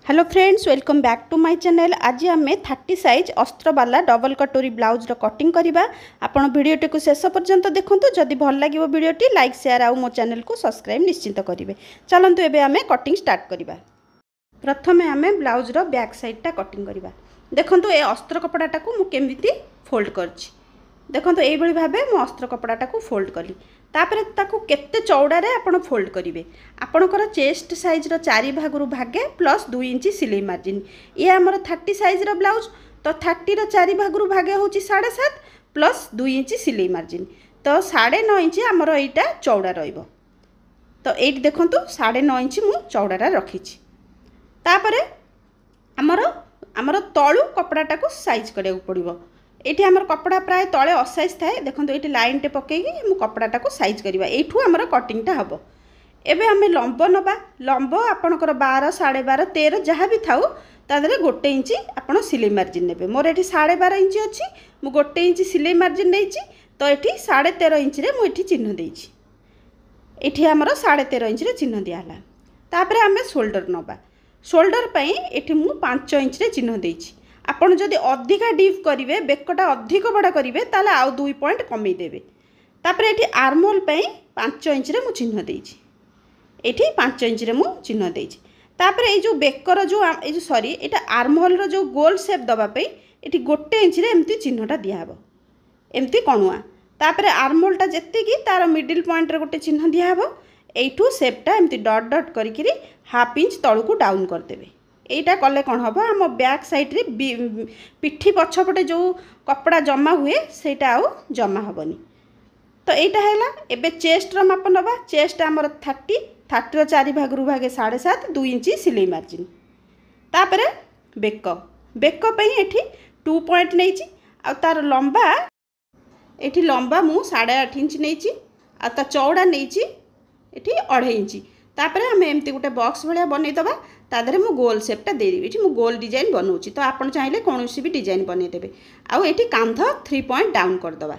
Hello friends, welcome back to my channel. आज आम 30 size अस्त्र वाला डबल कटोरी ब्लाउज कटिंग करवा। आपण वीडियोटी को शेष पर्यंत देखूँ। जदि भल लगे वीडियोटी लाइक शेयर आउ मो चैनल को सब्सक्राइब निश्चिंत करेंगे। चलतु एबे आम कटिंग स्टार्ट करवा। प्रथमे आम ब्लाउज बैक साइडटा कटिंग करवा। देखूँ ए अस्त्र कपड़ाटा को मुझे फोल्ड कर देखो ये भाव मो अस्त्र कपड़ाटा को फोल्ड कली। तापर ताकू केते चौड़ारे आपण फोल्ड करेंगे। आपणकर चेस्ट साइज्र 4 भागरू भागे प्लस 2 इंच सिलाई मार्जिन। ये आमर 30 साइज्र ब्लाउज तो 30 4 भागरू भागे हूँ 7.5 प्लस 2 इंच सिलाई मार्जिन तो 9.5 इंच आमर यहाँ चौड़ा रहिबो। तो ये देखो 9.5 इंच मु चौड़ा रखी। तापर आमर आमर तलू कपड़ाटा को साइज करा पड़ो। ये आमर कपड़ा प्राय तले असाइज थाए। देखो ये लाइन टे पकईकि मु कपड़ाटा को साइज करवा। एठू आमर कटिंगटा हम। एबे आम लंब नबा। लंब आपणकर 12 12.5 13 जहाँ भी थाउ तादरे 1 इंच आप सिलाई मार्जिन ने। मोर ये 12.5 इंच अच्छी मु 1 इंच सिलाई मार्जिन नहीं। तो ये 13.5 इंच मुझे चिन्ह देती। ये आमर 13.5 इंच चिन्ह दिहला। तापर आम शोल्डर नबा। शोल्डर पर ये मु 5 इंच चिन्ह देती। आपड़ जदि अधिका डीप करेंगे बेकटा अधिक बड़ा करेंगे ताले आउ 2 पॉइंट कमे देवे। तापर ये आर्महोल 5 इंच मु चिन्ह देती। ये 5 इंच मु चिन्ह देती। तापर ये जो बेकर जो सॉरी ये आर्महोल जो गोल सेप दवाई ये 1 इंच एमती चिन्हटा दिहब एमती कणुआ। तापर आर्महोलटा जी तार मिडिल पॉइंट गोटे चिन्ह दिहब। यू सेपटा एमती डट डट करी 1/2 इंच तलू को डाउन करदेवे। यहीटा कले कौन हम आम बैक साइड्रे पिठी पछपटे जो कपड़ा जमा हुए सेटा आउ जमा हेनी। तो यहाँ है एबे चेस्टर माप नवा। चेस्ट आमर 30 4 भागरू भागे 7.5 2 इंच सिलाई मार्जिन। तापर बेक बेक ये 2 पॉइंट नहीं। तार लंबा ये लंबा मु 8.5 इंच नहीं। आ चौड़ा नहीं ये 2.5 इंच। तापर आम एमती गोटे बॉक्स भाया बनईदबा। तादरे मु गोल सेपटा देदेवी। ये गोल डिजाइन बनाऊँगी तो आप चाहिए कौन भी डिजाइन बनईदेवे। आउ ये कांध 3 पॉइंट डाउन करदे।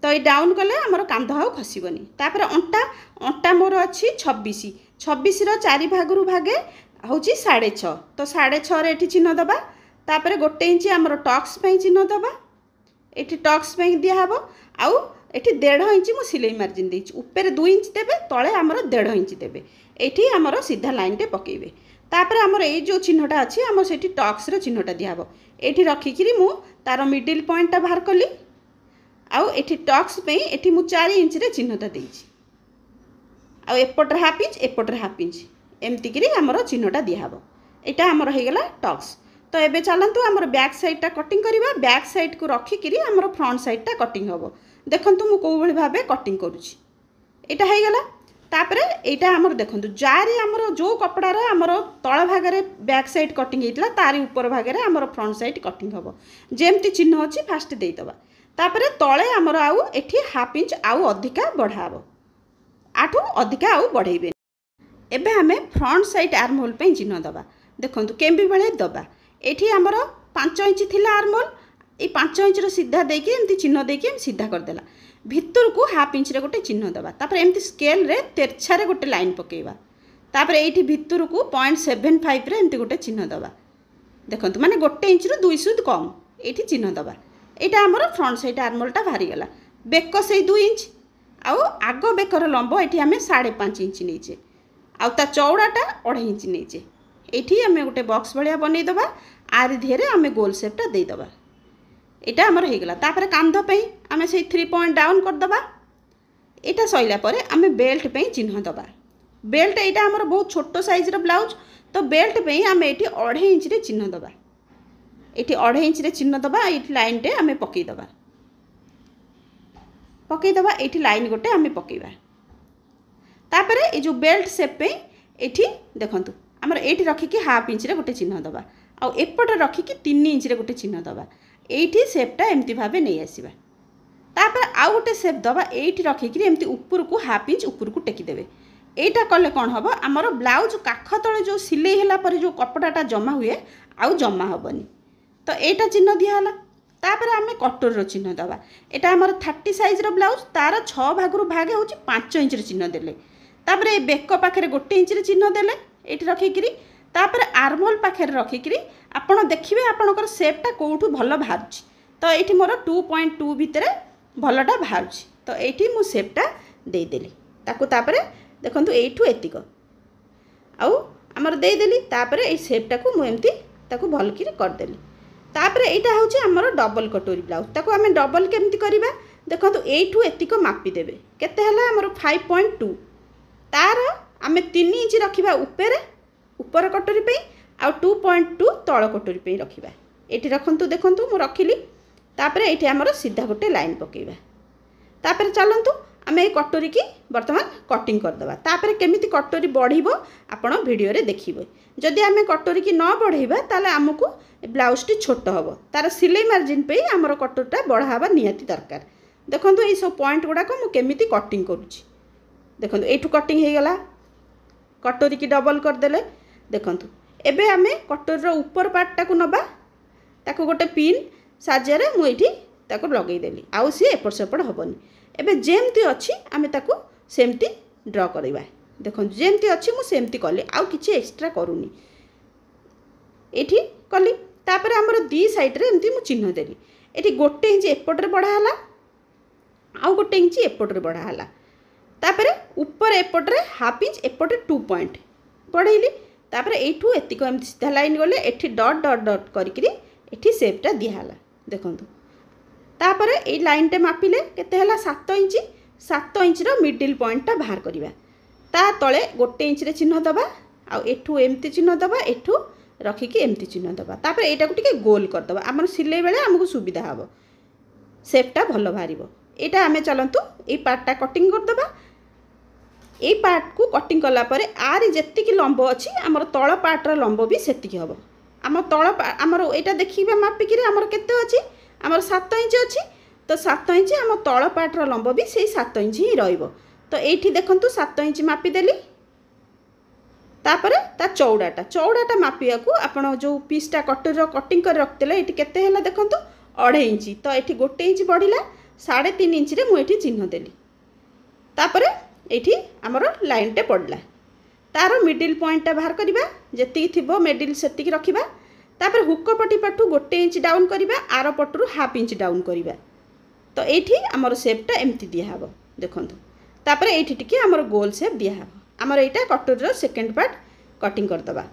तो ये डाउन कले आमर कांध आउ खसबनी। तापर अंटा अंटा मोर अच्छी 26 26 4 भागरू भागे हूँ 6.5 तो 6.5 ये चिन्ह दबा। तापर 1 इंच आमर टक्स चिन्ह दबा। ये टक्स दिहब। आउ ये 1.5 इंच मु सिलाई मार्जिन देती। ऊपर 2 इंच देवे तले आमर 1.5 इंच देवे। ये आमर सीधा लाइन टे पकेबे। तापर आमर ये जो चिन्हटा अच्छी आम से टक्सर चिन्हटा दिहब। ये रखिकी मु तार मिडिल पॉइंटा बाहर कली। आउ ये टक्स ये मु 4 इंच चिन्हटा देती। आउ एपटर 1/2 इंच एपटर 1/2 इंच एमतीक आमर चिन्हटा दिहब। यहाँ आमर होगला टक्स। तो ये चलतु आमर बैक साइडटा कटिंग करवा। बैक साइड को रखिकी आमर फ्रंट साइडटा कटिंग हम। देखु मु कौ भाव कटिंग करुँची। यहाँ होगला। तापर यहाँ आमर देखो जारी आमर जो कपड़ार आमर तल भागे बैक साइड कटिंग होता तारी ऊपर भागे आमर फ्रंट साइड कटिंग हम। जमती चिन्ह अच्छी फास्ट देदबा। तापर तले आमर आउ एठी 1/2 इंच आउ अधिका बढ़ाब। आठू अधिका आउ बढ़ेबे। एबे आमे फ्रंट साइड आर्महोल पे चिन्ह दबा। देखो केम्बी भाई दबा। एठी आमर 5 इंच थिला आर्महोल। ये 5 इंच सीधा देकी एमती चिन्ह देकी सीधा करदेला। भितर को 1/2 इंच गोटे चिन्ह दबा। तापर एमती स्केल रे तेरछारे गोटे लाइन पकेबा। तापर एठी भितर को 0.75 रे एमती गोटे चिन्ह दबा। देखंतु माने 1 इंच रो 2 सुद कम एठी चिन्ह दबा। एटा हमर फ्रंट साइड आर्महोलटा भारी गला। बेक से 2 इंच आउ आग बेकर लंब एठी हमें 5.5 इंच नहींचे। आउ ता चौड़ाटा 2.5 इंच नहींचे। एठी हमें गोटे बॉक्स भलिया बनै दबा। आरि धेरे हमें गोल शेपटा दे दबा। यहाँ आमर होगला। तापर कांध पे आम से 3 पॉइंट डाउन करदबा। यहाँ सैला पर आम बेल्ट पे चिन्ह दबा। बेल्ट यहाँ आमर बहुत छोट साइज्र ब्लाउज तो बेल्ट पे आम ये 2.5 इंच चिन्ह दबा। ये 2.5 इंच चिन्ह दबा। ये लाइन टे आम पकईदबा। पकईदबा ये लाइन गोटे आम पकईबा। तापर ये जो बेल्ट सेप पे ये देखंतु आमर ये रखिकी 1/2 इंच गोटे चिन्ह दबा। आउ एपटे रखिकी 3 इंच गोटे चिन्ह दबा। ये सेपटा एमती भाव नहीं आसवा। तापर आउ गोटे सेप दबा। ये रखिकी एमती ऊपर को 1/2 इंच ऊपर को टेकीदेवे। यहाँ कले कौन हम आमर ब्लाउज काख तले जो सिलाई होला पर जो कपड़ाटा जमा हुए आउ जमा हेनी। तो यहाँ चिन्ह दिहला। तापर आम कटर चिन्ह दबा। यहाँ आमर 30 साइज्र ब्लाउज तार 6 भागरू भागे हूँ 5 इंच चिन्ह देले। तापर ये बेक पाखे 1 इंच चिन्ह देले। ये रखिकी तापर आर्महोल पाखे रखिकी आपण देखिए आपणकर सेपटा कौटू भल बाहर। तो ये मोर 2.2 भितर भलटा बाहर। तो ये मु सेपटा देदेली ताकू तापर देखंतु एठू एतिक आउ आमर देदेली तापर ए सेपटा को मु एमती ताकू भल कि करदेली। तापर एटा होची आमर डबल कटोरी ब्लाउज। ताकू आमे डबल केमती करिबा देखंतु एठू एतिक मापी देबे केते हला आमर 5.2 तार आमे 3 इंच रखिबा ऊपर कटोरी पे आ 2.2 तळ कटोरी पे रखिबा। एठी रखंतु देखंतु मु रखिली तापर एठी आमर सीधा गोटे लाइन पकेबा। तापर चलंतु आमे कटोरी की वर्तमान कटिंग करदबा। तापर केमिति कटोरी बढ़िबो आपण वीडियो रे देखिबो। जदि आमे कटोरी की न बढ़ेबा ताले हमकु ब्लाउज टी छोट हबो तार सिलाई मार्जिन पे हमर कटोरीटा बढ़ाबा निहाती दरकार। देखंतु ए सब पॉइंट गुडा को मु केमिति कटिंग करूची। देखंतु एठू कटिंग हे गला कटोरी की डबल कर देले। देखंतु एबे आमे कटोरी रो ऊपर पार्टटा को नबा ताको गोटे पिन साजरे मु एठी ताको लगेई देली आउ सी एपट सेपट हबनी। एबे जेमती अछि आमे ताको सेमती ड्रा करबा। देखंतु जेमती अछि मु सेमती कली आउ किछि एक्स्ट्रा करूनी एठी कली। तापर हमर दी साइड रे एमती मु चिन्ह देली। एठी गोटे इंच एपट रे बढ़ा हला आउ गोटे इंच एपट रे बढ़ा हला। तापर ऊपर एपट रे हाफ इंच एपट 2 पॉइंट बढ़ेली। तापर एठू एतिक एमती सीधा लाइन गले एठी डॉट डॉट डॉट करिकरी एठी शेपटा दिया हला। देखंतु तापर ए लाइन टे मापिले केते हला 7 इंच रो मिडिल पॉइंट टा बाहर करिबा। ता तळे गोटे इंच रे चिन्ह दबा आ एठू एमती चिन्ह दबा एठू रखिकी एमती चिन्ह दबा। तापर एटा को टिके गोल कर दबा हमर सिले बेले हमकु सुविधा हबो शेपटा भलो बाहरिबो। एटा हमें चलंतु ए पार्टटा कटिंग कर दबा। ए पार्ट को कटिंग कला परे आरी जेतिकी लंबो अछि हमर तळ पार्ट रो लंबो भी सेतिकी हबो। हमर तळ हमर एटा देखिबा मापिकी रे हमर केते अछि हमर 7 इंच अछि। तो 7 इंच हमर तळ पार्ट रो लंबो भी सेही 7 इंच ही रहइबो। तो एठी देखंतु 7 इंच मापी देली। तापर ता चौड़ाटा मापिया को आपण जो पीसटा कटोरी रो कटिंग कर रखतेले एठी केते हला देखंतु 2.5 इंच। तो एठी गोटे इंच बढ़िला 3.5 इंच रे मु एठी चिन्ह देली। तापर एठी हमर लाइन टे पड़ला तार मिडिल पॉइंट टा बाहर करिबा जेति थिबो मिडिल सेति रखिबा। तापर हुक पटी पटू गोटे इंच डाउन करिबा आर पटरू हाफ इंच डाउन करिबा। तो एठी हमर शेपटा एमती दिया हबो। देखंतु तापर एठी टिके हमर गोल शेप दिया हबो। हमर एटा कटोरी रो सेकंड पार्ट कटिंग कर दबा।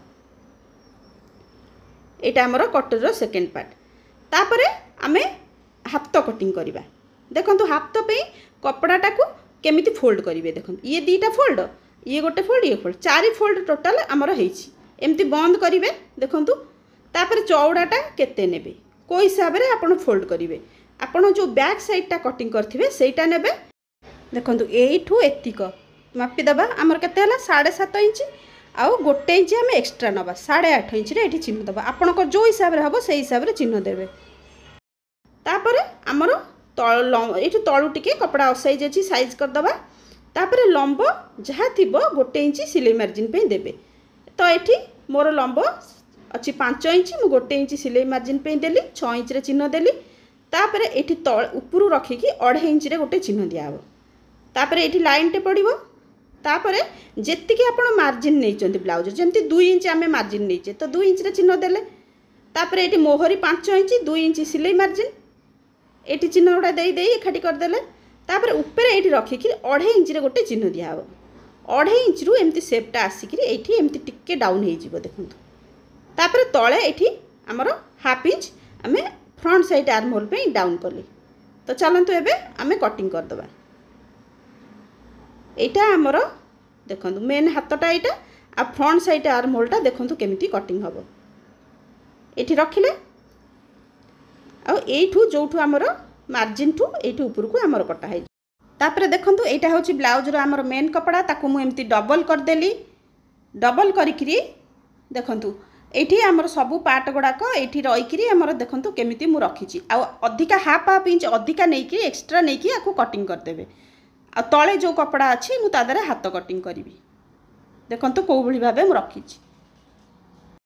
एटा हमर कटोरी रो सेकंड पार्ट। तापर आमे हाथ कटिंग करिबा। देखंतु हाथ पे कपड़ाटा को केमिति फोल्ड करिवे। देखंतु ये दीटा फोल्ड ये गोटे फोल्ड ये फोल्ड 4 फोल्ड टोटल हमर हेछि एमती बंद करिवे। देखंतु तापर चौड़ाटा केते नेबे को हिसाब रे आपण फोल्ड करिवे। आपण जो बैक साइडटा कटिंग करथिबे सेटा नेबे। देखंतु एठू एतिक मापी दबा हमर केते हला 7.5 इंच आउ गोटे इंच हम एक्स्ट्रा नबा 8.5 इंच रे एठी चिन्ह दबा। आपणकर जो हिसाब रे हबो सेही हिसाब रे चिन्ह देबे। तापर हमर एठू तळू टिके कपड़ा साइज अछि साइज कर दबा। तापर लंब जहा थिबो गोटे इंच सिलाई मार्जिन पे देबे। तो एठी मोर लंब अच्छी 5 इंच मु गोटे इंच सिलाई मार्जिन पे देली 6 इंच रे चिन्ह देली। तापर एठी तळ ऊपरू रखिकी 2.5 इंच रे गोटे चिन्ह दिया हबो। तापर एठी लाइन टे पड़िबो। तापर जेतिकी आपण मार्जिन नै चंती ब्लाउज जेमती 2 इंच आमे मार्जिन नैचे तो 2 इंच रे चिन्ह देले। तापर एठी मोहरी 5 इंच 2 इंच सिलाई मार्जिन एठी चिन्ह उडा देई देई एखाटी कर देले। तापर ऊपर एठी रखिकी 2.5 इंच रे गोटे चिन्ह दिया हबो। 2.5 इंच रु एमती शेपटा आसिकी एठी एमती टिके डाउन हे जिवो। देखंतु तापर तळे एठी हमर हाफ इंच आमे फ्रंट साइड आर्म होल पे डाउन करली। तो चलंतु एबे आमे कटिंग कर दबा। एटा हमर देखंतु मेन हाथटा एटा आ फ्रंट साइड आर्म होलटा देखंतु केमिति कटिंग हबो। एठी रखिले आ एठू जोठू हमर मार्जिन ठू एठू ऊपर को हमर कटा है। तापर देखंतु एटा होची ब्लाउज रो हमर मेन कपड़ा ताकू मु एमती डबल कर देली। डबल करिकरी देखंतु एठी हमर सबु पार्ट गुड़ाक एठी रहीकरी हमर देखंतु केमिति मु रखिची आ अधिका हाफ इंच अधिका नेकी एक्स्ट्रा नेकी आकू कटिंग कर देबे। आ तळे जो कपड़ा अछि मु तादरे हाथ कटिंग करिवि। देखंतु को भली भाबे मु रखिची।